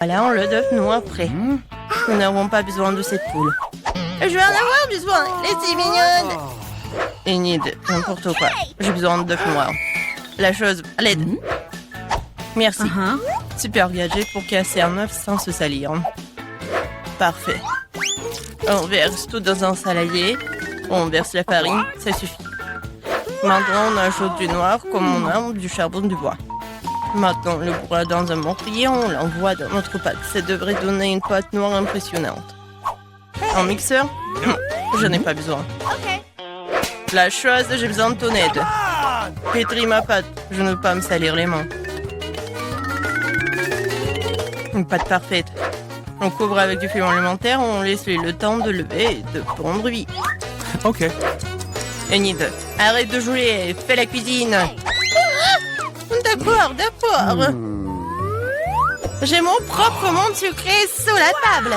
Voilà, on le d'œuf noir prêt. Nous n'aurons pas besoin de cette poule. Je vais en avoir besoin. Les mignonne. Enid, n'importe quoi. J'ai besoin d'œuf noir. La chose, à l'aide. Merci. Super gadget pour casser un œuf sans se salir. Parfait. On verse tout dans un saladier. On verse la farine, ça suffit. Maintenant, on ajoute du noir comme on a du charbon du bois. Maintenant, on le broie dans un mortier, on l'envoie dans notre pâte. Ça devrait donner une pâte noire impressionnante. Un mixeur? Je n'ai pas besoin. La chose, j'ai besoin de ton aide. Pétris ma pâte, je ne veux pas me salir les mains. Une pâte parfaite. On couvre avec du fluor alimentaire, on laisse le temps de lever et de prendre vie. Ok. Enid, arrête de jouer, fais la cuisine. D'accord. J'ai mon propre monde sucré sous la table.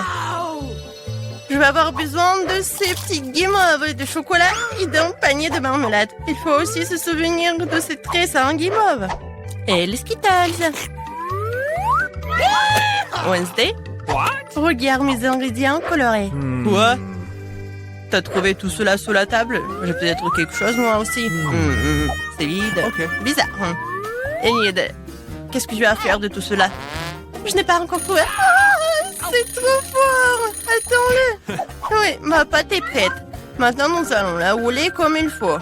Je vais avoir besoin de ces petites guimauves de chocolat et d'un panier de marmelade. Il faut aussi se souvenir de ces tresses en guimauve. Et les Skittles. Wednesday, regarde mes ingrédients colorés. Quoi? T'as trouvé tout cela sous la table? J'ai peut-être quelque chose moi aussi. C'est vide. Ok. Bizarre. Enid, qu'est-ce que tu vas faire de tout cela? Je n'ai pas encore trouvé. C'est trop fort. Attends-le. Oui, ma pâte est prête. Maintenant, nous allons la rouler comme il faut.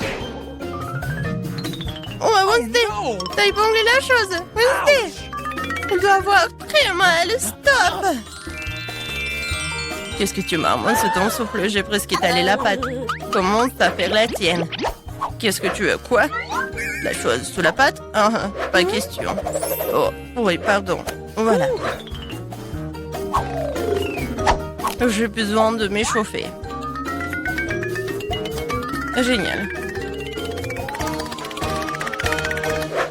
Oh, Wednesday, t'as épinglé la chose. Wednesday, elle doit avoir très mal. Stop. Qu'est-ce que tu marmonnes sous ton souffle? J'ai presque étalé la pâte. Commence à faire la tienne. Qu'est-ce que tu veux? Quoi? La chose sous la pâte? Pas question. Oh, oui, pardon. Voilà. J'ai besoin de m'échauffer. Génial.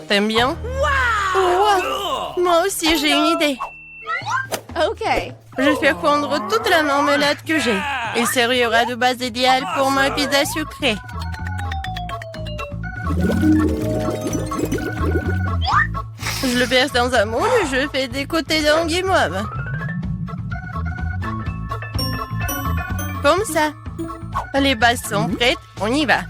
T'aimes bien? Wow! Moi aussi, j'ai une idée. Ok. Je fais fondre toute la marmelade que j'ai. Il servira de base idéale pour ma pizza sucrée. Je le verse dans un moule et je fais des côtés d'un guimauve. Comme ça. Les bases sont prêtes, on y va.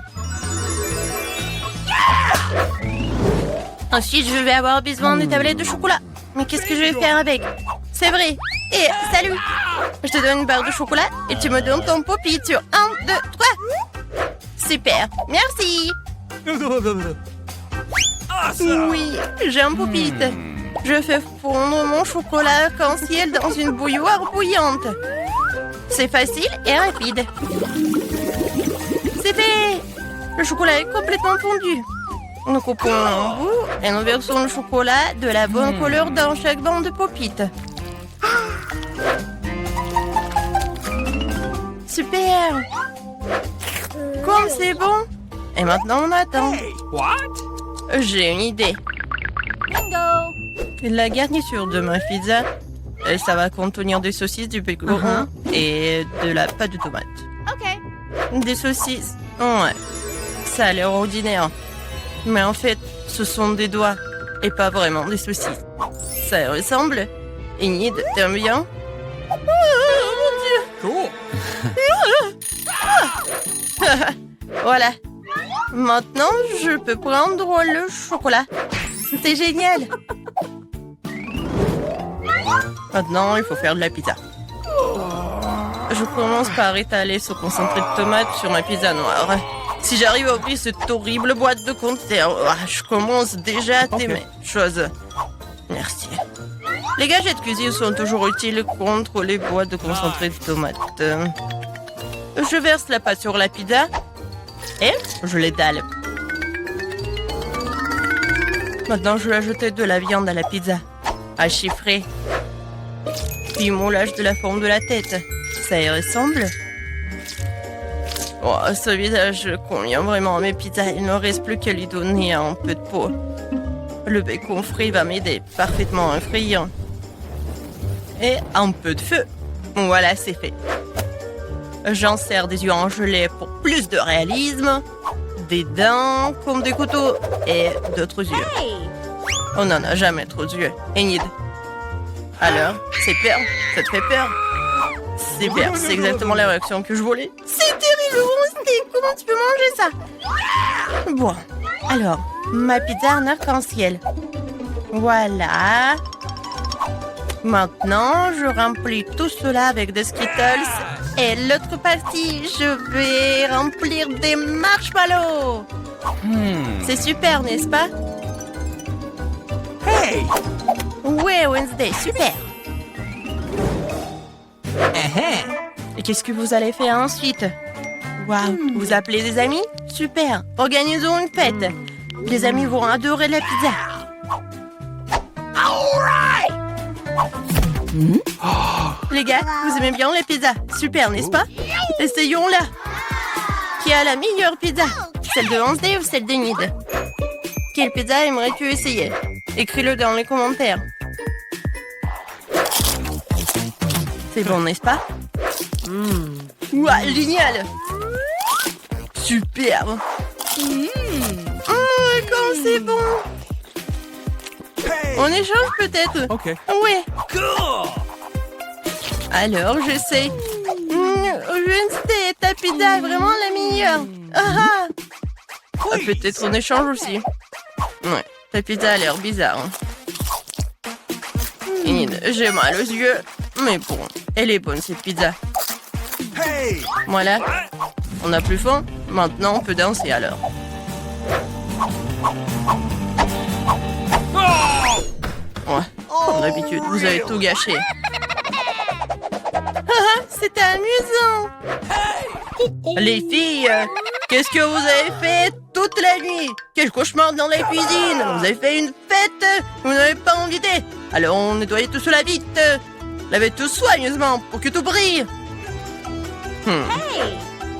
Ensuite, je vais avoir besoin des tablettes de chocolat. Mais qu'est-ce que je vais faire avec? C'est vrai. Et salut. Je te donne une barre de chocolat et tu me donnes ton poppy sur 1, 2, 3. Super. Merci. Oui, j'ai un poppy. Je fais fondre mon chocolat arc-en-ciel dans une bouilloire bouillante. C'est facile et rapide. C'est fait. Le chocolat est complètement fondu. Nous coupons en bout et nous versons le chocolat de la bonne couleur dans chaque bande de pop-it. Super! Comme c'est bon! Et maintenant on attend. J'ai une idée. La garniture de ma pizza, ça va contenir des saucisses, du bacon et de la pâte de tomate. Des saucisses? Ouais. Ça a l'air ordinaire. Mais en fait, ce sont des doigts et pas vraiment des saucisses. Ça y ressemble. Enid, t'aimes bien? Oh mon Dieu! Voilà. Maintenant, je peux prendre le chocolat. C'est génial. Maintenant, il faut faire de la pizza. Je commence par étaler ce concentré de tomate sur ma pizza noire. Si j'arrive à ouvrir cette horrible boîte de conserve, je commence déjà à t'aimer. Chose. Merci. Les gadgets de cuisine sont toujours utiles contre les boîtes de concentré de tomates. Je verse la pâte sur la pizza et je l'étale. Maintenant, je vais ajouter de la viande à la pizza, à chiffrer. Puis moulage de la forme de la tête. Ça y ressemble? Oh, ce visage convient vraiment à mes pizzas. Il ne reste plus qu'à lui donner un peu de peau. Le bacon frit va m'aider parfaitement à frire. Et un peu de feu. Voilà, c'est fait. J'en sers des yeux en gelée pour plus de réalisme. Des dents comme des couteaux et d'autres yeux. On n'en a jamais trop d'yeux. Enid, Alors, c'est peur? Ça te fait peur? Super, c'est exactement la réaction que je voulais. C'est terrible, Wednesday. Comment tu peux manger ça? Bon, alors, ma pizza en arc-en-ciel. Voilà. Maintenant, je remplis tout cela avec des Skittles. Et l'autre partie, je vais remplir des marshmallows. C'est super, n'est-ce pas? Hey! Ouais, Wednesday, super. Et qu'est-ce que vous allez faire ensuite? Waouh, vous appelez des amis? Super, organisons une fête. Les amis vont adorer la pizza. Les gars, vous aimez bien les pizzas? Super, n'est-ce pas? Essayons-la. Qui a la meilleure pizza? Celle de Wednesday ou celle d'Enid? Quelle pizza aimerais-tu essayer? Écris-le dans les commentaires. C'est bon, n'est-ce pas? Ouah, génial! Super! Oh, quand c'est bon! On échange peut-être? Okay. Ouais. Cool! Alors, j'essaie. Wednesday, ta pizza est vraiment la meilleure. Ah, ah. Peut-être on échange aussi. Ouais, ta pizza a l'air bizarre. Enid, j'ai mal aux yeux. Mais bon, elle est bonne cette pizza. Hey! Voilà. On n'a plus faim. Maintenant, on peut danser alors. Ouais, comme d'habitude, vous avez tout gâché. C'était amusant. Les filles, qu'est-ce que vous avez fait toute la nuit? Quel cauchemar dans la cuisine. Vous avez fait une fête. Vous n'avez pas invité. Alors on nettoyait tout cela vite. Lavez tout soigneusement pour que tout brille.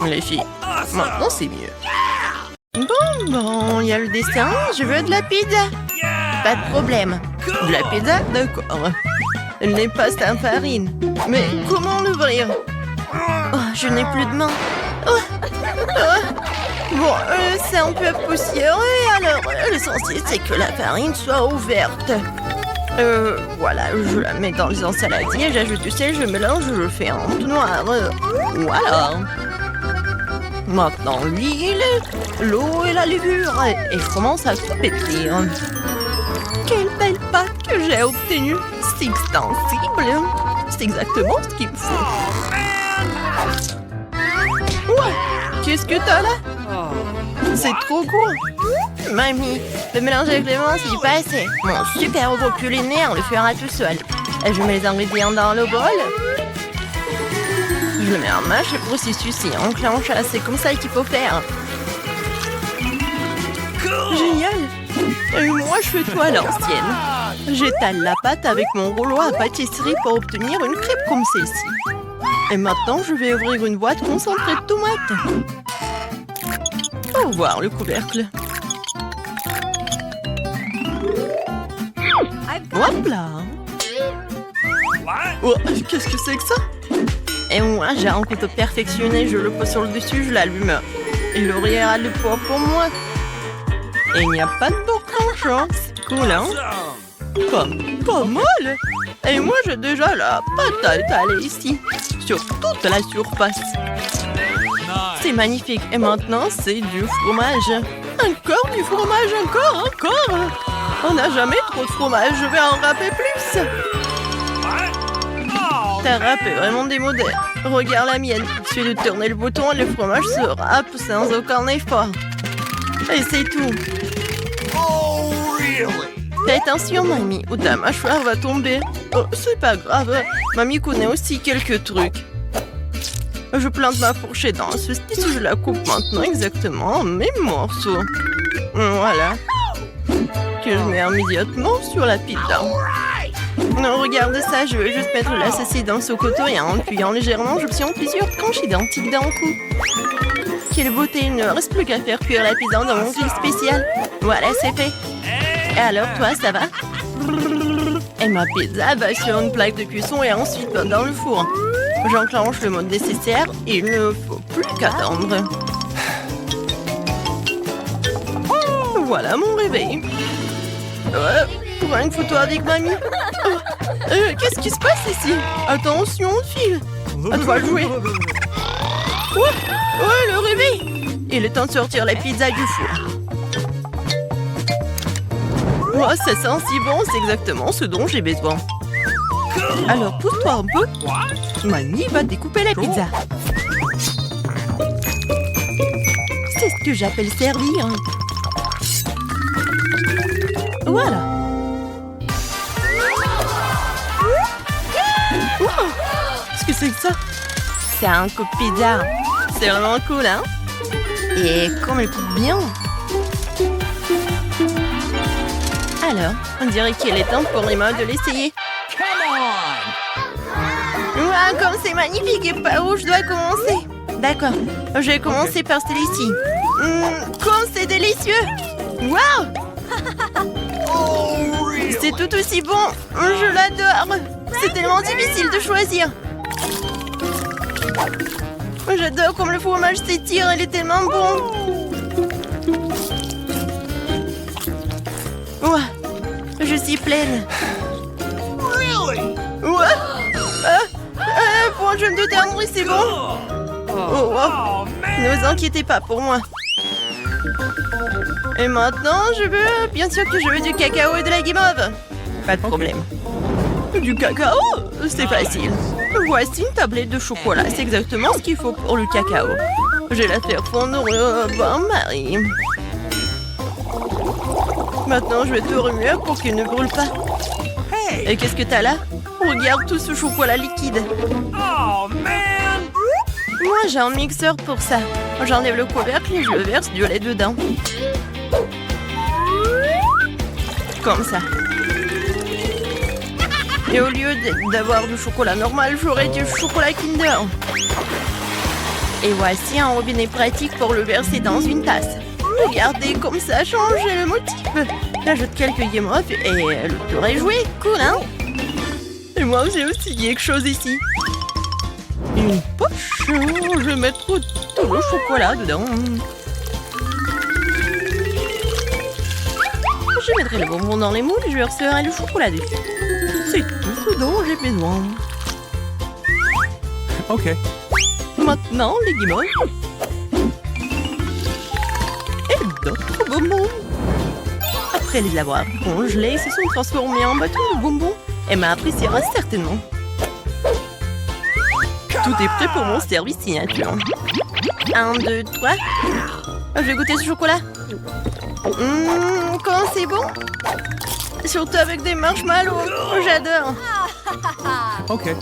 Les filles, maintenant c'est mieux. Bon, il y a le dessin. Je veux de la pizza. Pas de problème. De la pizza? D'accord. Elle n'est pas sans farine. Mais comment l'ouvrir? Oh, je n'ai plus de main. Bon, c'est un peu poussiéreux, alors l'essentiel c'est que la farine soit ouverte. Voilà, je la mets dans les ensaladiers, j'ajoute du sel, je mélange, je fais un tout noir. Voilà. Maintenant l'huile, l'eau et la levure. Et je commence à tout pétrir. Quelle belle pâte que j'ai obtenue. C'est extensible. C'est exactement ce qu'il me faut. Ouais, qu'est-ce que t'as là? C'est trop cool. Mamie, le mélange avec les mains, c'est pas assez. Mon super robot culinaire le fera tout seul. Je mets les ingrédients dans le bol. Je le mets en marche, le processus est enclenché. C'est comme ça qu'il faut faire. Génial. Et moi, je fais tout à l'ancienne. J'étale la pâte avec mon rouleau à pâtisserie pour obtenir une crêpe comme celle-ci. Et maintenant, je vais ouvrir une boîte concentrée de tomates. Au revoir le couvercle. Hop là. Oh, qu'est-ce que c'est que ça? Et moi, j'ai un couteau perfectionné. Je le pose sur le dessus, je l'allume. Et l'oreiller a le poids pour moi. Et il n'y a pas de beau tranchant. C'est cool, hein? Pas mal. Et moi, j'ai déjà la pâte à étaler ici, sur toute la surface. C'est magnifique. Et maintenant, c'est du fromage. Encore du fromage, encore. On n'a jamais trop de fromage. Je vais en râper plus. Ta râpe est vraiment démodée. Regarde la mienne. Il suffit de tourner le bouton et le fromage se râpe sans aucun effort. Et c'est tout. Fais attention, mamie, ou ta mâchoire va tomber. Oh, c'est pas grave. Mamie connaît aussi quelques trucs. Je plante ma fourchette dans la saucisse, je la coupe maintenant exactement en mes morceaux. Voilà. Que je mets immédiatement sur la pizza. Non, regarde ça, je veux juste mettre la saucisse dans ce couteau et en appuyant légèrement, j'obtiens plusieurs tranches identiques d'un coup. Quelle beauté, il ne reste plus qu'à faire cuire la pizza dans mon grill spécial. Voilà, c'est fait. Et alors, toi, ça va? Et ma pizza va sur une plaque de cuisson et ensuite dans le four. J'enclenche le mode nécessaire et il ne faut plus qu'attendre. Voilà mon réveil. Prends une photo avec mamie. Qu'est-ce qui se passe ici? Attention, file. À toi de jouer. Ouais, le réveil. Il est temps de sortir la pizza du four. Oh, ça sent si bon, c'est exactement ce dont j'ai besoin. Alors, pousse-toi un peu. Mamie va découper la pizza. C'est ce que j'appelle servir. Voilà. Wow. Qu'est-ce que c'est que ça? C'est un coupe pizza. C'est vraiment cool, hein? Et comme elle coupe bien. Alors, on dirait qu'il est temps pour Emma de l'essayer. Wow, comme c'est magnifique et par où je dois commencer? D'accord, je vais commencer par celui-ci. Comme c'est délicieux! Wow! C'est tout aussi bon! Je l'adore! C'est tellement difficile de choisir! J'adore comme le fromage s'étire, il est tellement bon! Wow! Je suis pleine! Ouais! Bon, je me détendre, c'est bon! Oh, wow. Ne vous inquiétez pas pour moi. Et maintenant, bien sûr que je veux du cacao et de la guimauve. Pas de problème. Du cacao? C'est facile. Voici une tablette de chocolat. C'est exactement ce qu'il faut pour le cacao. Je vais la faire fondre au bain-marie. Maintenant, je vais te remuer pour qu'il ne brûle pas. Et qu'est-ce que t'as là? Regarde tout ce chocolat liquide. Oh, man! Moi, j'ai un mixeur pour ça. J'enlève le couvercle et je verse du lait dedans. Comme ça. Et au lieu d'avoir du chocolat normal, j'aurai du chocolat Kinder. Et voici un robinet pratique pour le verser dans une tasse. Regardez comme ça change le motif. J'ajoute quelques guimauves et le tour est joué. Cool, hein? Et moi, j'ai aussi quelque chose ici. Une poche. Je vais mettre tout le chocolat dedans. Je mettrai le bonbon dans les moules et je verserai le chocolat dessus. C'est tout ce dont j'ai besoin. Ok. Maintenant, les guimauves. Et d'autres bonbons. Après les avoir congelés, ils se sont transformés en bâtons de bonbons. Emma appréciera certainement. Tout est prêt pour mon service signature. 1, 2, 3. Je vais goûter ce chocolat. Comment c'est bon? Surtout avec des marshmallows. J'adore. Ok.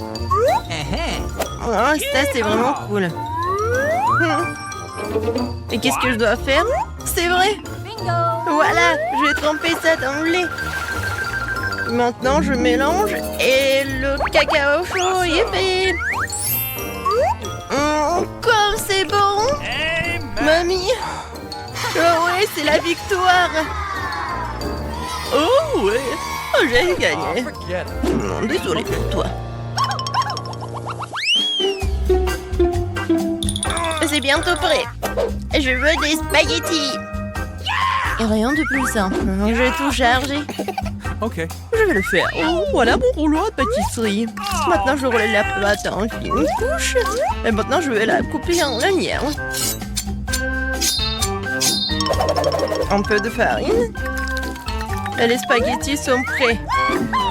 Oh, ça, c'est vraiment cool. Et qu'est-ce que je dois faire? C'est vrai. Voilà, je vais tremper ça dans le lait. Maintenant, je mélange et le cacao chaud est fait. Comme c'est bon! Mamie! Oh ouais, c'est la victoire! Oh ouais! Oh, j'ai gagné! Désolé pour toi. C'est bientôt prêt. Je veux des spaghettis. Et rien de plus simple. Je vais tout charger. Ok. Je vais le faire. Oh, voilà mon rouleau de pâtisserie. Maintenant, je roule la pâte en fine couche. Et maintenant, je vais la couper en lanière. Un peu de farine. Et les spaghettis sont prêts.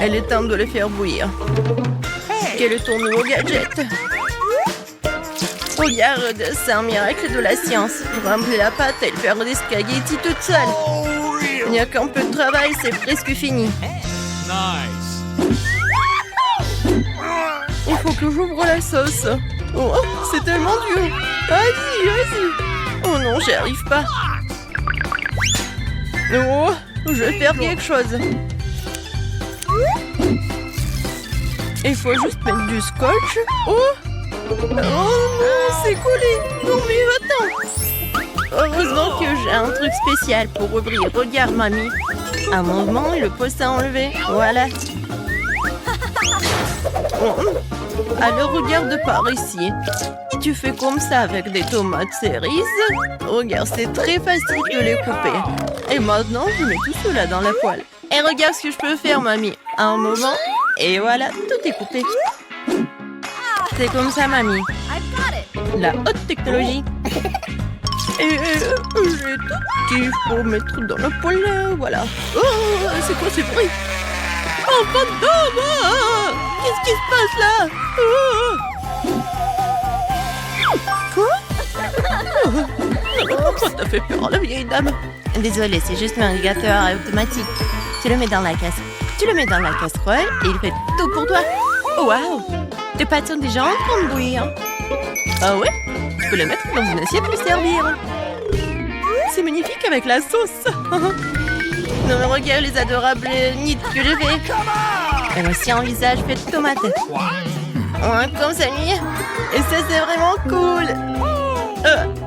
Il est temps de les faire bouillir. Quel est ton nouveau gadget? Regarde, c'est un miracle de la science. Remplir la pâte et faire des spaghettis toute seule. Il n'y a qu'un peu de travail, c'est presque fini. Nice. Il faut que j'ouvre la sauce. Oh, c'est tellement dur. Vas-y, vas-y. Oh non, j'y arrive pas. Oh, je vais faire quelque chose. Il faut juste mettre du scotch. Oh, oh non, c'est collé. Non mais attends. Heureusement que j'ai un truc spécial pour ouvrir. Regarde, mamie. Un mouvement et le poste à enlever. Voilà. Oh. Alors regarde par ici. Et tu fais comme ça avec des tomates cerises. Regarde, c'est très facile de les couper. Et maintenant, je mets tout cela dans la poêle. Et regarde ce que je peux faire, mamie. Un moment. Et voilà, tout est coupé. C'est comme ça, mamie. La haute technologie. Et j'ai tout ce qu'il faut mettre dans le poulet, voilà. Oh, c'est quoi ces bruits? Oh, fantôme! Qu'est-ce qui se passe là? Quoi? Pourquoi t'as fait peur à la vieille dame? Désolée, c'est juste un irrigateur automatique. Tu le mets dans la caisse. Tu le mets dans la casserole et il fait tout pour toi. Oh, waouh! Tes pâtes sont déjà en train de bouillir. Ah ouais? Tu peux les mettre dans une assiette et le servir. C'est magnifique avec la sauce. Non mais regarde les adorables nids que je fais. Et voici un visage fait de tomates. Ouais, comme ça lui. Et ça c'est vraiment cool.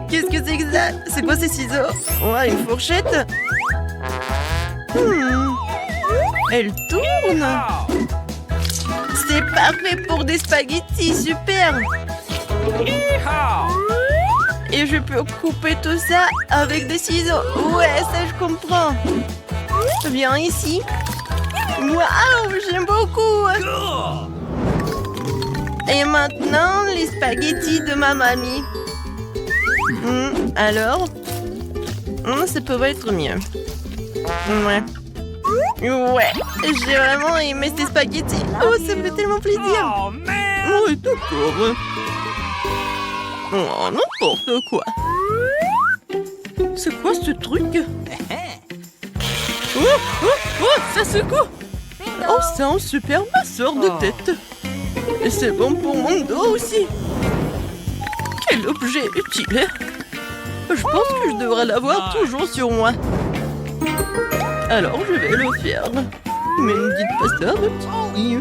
Qu'est-ce que c'est que ça? C'est quoi ces ciseaux? Ouais, une fourchette. Elle tourne. C'est parfait pour des spaghettis, super. Yeehaw! Et je peux couper tout ça avec des ciseaux. Ouais, ça je comprends. Viens ici. Waouh, j'aime beaucoup. Et maintenant, les spaghettis de ma mamie. Alors ça pourrait être mieux. Ouais. Ouais, j'ai vraiment aimé ces spaghettis. Oh, ça me fait tellement plaisir. Oh, man! Oui, d'accord. Oh, n'importe quoi. C'est quoi ce truc? Oh, ça secoue. Oh, c'est un super masseur de tête. Et c'est bon pour mon dos aussi. Quel objet utile. Je pense que je devrais l'avoir toujours sur moi. Alors, je vais le faire. Mais ne dites pas ça, petit.